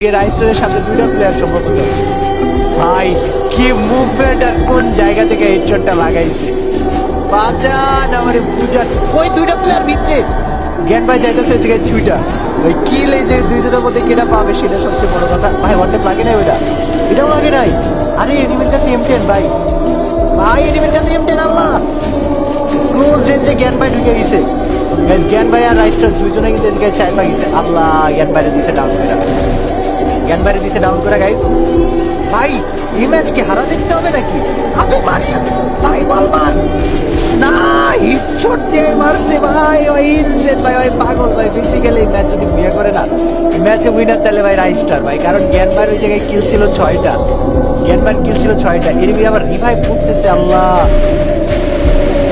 রাইসের সাথে দুইটা প্লেয়ার সম্ভবত ভাই কি মুভমেন্ট আর কোন জায়গা থেকে হেডশটটা লাগাইছে বাজান আমারে বুঝান ওই দুইটা প্লেয়ার ভিতরে জ্ঞান ভাই যাইতেছে এই জায়গায় ছুইটা ভাই কিল এই যে দুইজনের মধ্যে কেটা পাবে সেটা সবচেয়ে বড় কথা ভাই ওয়ান ট্যাপ লাগে নাই ওইটা এটাও লাগে নাই আরে এনিমির কাছে M10 ভাই ভাই এনিমির কাছে M10 আল্লাহ ক্লোজ রেঞ্জে জ্ঞান ভাই ঢুকে গেছে গাইস জ্ঞান ভাই আর রাইসটা দুইজনে কিন্তু এই জায়গায় চাইপা গেছে আল্লাহ জ্ঞান ভাইরে দিছে ডাউন করে জ্ঞান বাইরে দিছে ডাউন করে গাইস ভাই এই ম্যাচ কি হারা দেখতে হবে নাকি আপনি মারছে ভাই বল মার না হিটশট দিয়ে মারছে ভাই ওই ইনসেট ভাই ওই পাগল ভাই বেসিক্যালি এই ম্যাচ যদি বিয়ে করে না এই ম্যাচে উইনার তাহলে ভাই রাইস্টার ভাই কারণ জ্ঞান ভাইয়ের ওই জায়গায় কিল ছিল 6টা জ্ঞান ভাইয়ের কিল ছিল 6টা এরবি আবার রিভাইভ করতেছে আল্লাহ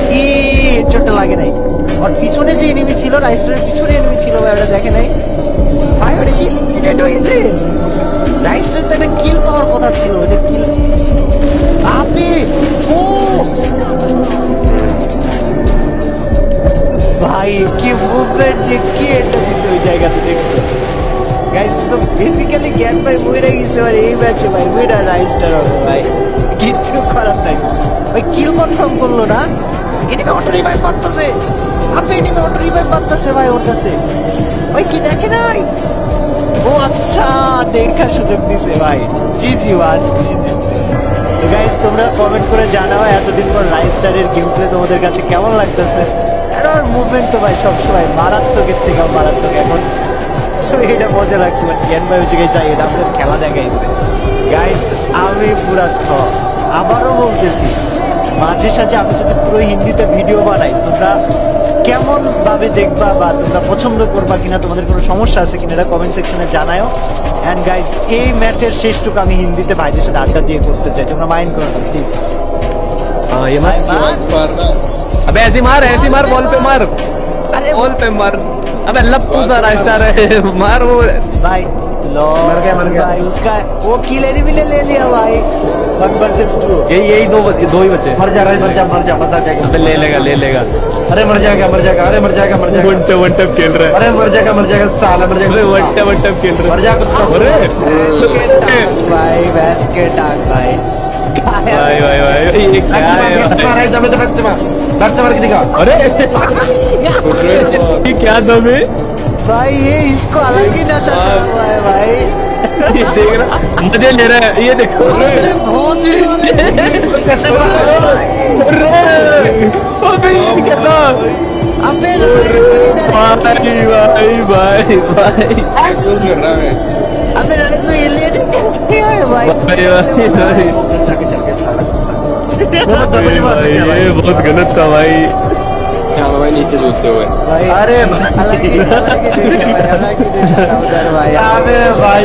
কি হিটশটটা লাগে নাই আর পিছনে যে এনিমি ছিল রাইস্টারের পিছনে এনিমি ছিল ভাই ওটা দেখে নাই ভাই ওটা শিট হিট হইছে রাইস্টার তো একটা কিল পাওয়ার কথা ছিল এটা কিল আপে ও ভাই কি মুভমেন্ট দিয়ে কি এটা দিছে ওই জায়গাতে দেখছো গাইস তো বেসিক্যালি জ্ঞান ভাই মরে গেছে আর এই ম্যাচে ভাই উইনার রাইস্টার হবে ভাই কিচ্ছু করার নাই ভাই কিল কনফার্ম করলো না এদিকে অটো রিভাইভ পাচ্ছে আপনি এদিকে অটো রিভাইভ পাচ্ছে ভাই ওর কাছে ভাই কি দেখে নাই ও আচ্ছা দেখার সুযোগ দিছে ভাই জি ওয়ান তো গাইস তোমরা কমেন্ট করে জানাও এতদিন পর রাইস্টারের গেম প্লে তোমাদের কাছে কেমন লাগতেছে আর মুভমেন্ট তো ভাই সবসময় মারাত্মকের থেকে মারাত্মক এখন সো এটা মজা লাগছে বাট জ্ঞান ভাই হচ্ছে চাই এটা আমাদের খেলা দেখাইছে গাইস আমি পুরা আবারও বলতেছি মাঝে সাঝে আমি যদি পুরো হিন্দিতে ভিডিও বানাই তোমরা কেমন ভাবে দেখবা বা তোমরা পছন্দ করবা কিনা তোমাদের কোনো সমস্যা আছে কিনা এটা কমেন্ট সেকশনে জানাও এন্ড গাইস এই ম্যাচের শেষটুকু আমি হিন্দিতে ভাইদের সাথে আড্ডা দিয়ে করতে চাই তোমরা মাইন্ড করো না প্লিজ हाँ ये मार अबे ऐसी मार बॉल पे मार अरे बॉल पे मार अबे लप्पू सा रास्ता रहे मार वो भाई लो मर गया भाई उसका वो किल एनिमी ने ले लिया भाई 1 vs 2 यही दो ही बचे मर जा मजा आ जाएगा अबे ले लेगा अरे मर जाएगा अरे मर जाएगा वन टैप खेल रहा है अरे मर जाएगा साला मर अबे जाएगा वन टैप खेल रहा मर है जा कुत्ता अरे के टांग भाई भैंस के टांग भाई भाई ये क्या है भाई? बैट से मार के दिखा अरे ये क्या दम है भाई ये इसको अलग ही नशा चढ़ा हुआ है भाई ये देख रहा मजे ले रहा है ये देखो अरे भोसड़ी वाले कैसे अबे ये क्या था अबे तू इधर भाई अबे तू ये ले क्या है भाई चल के साला ये बहुत गलत था भाई नीचे जूते हुए भाई अरे अलग ही देश है भाई अलग ही देश है उधर भाई अबे भाई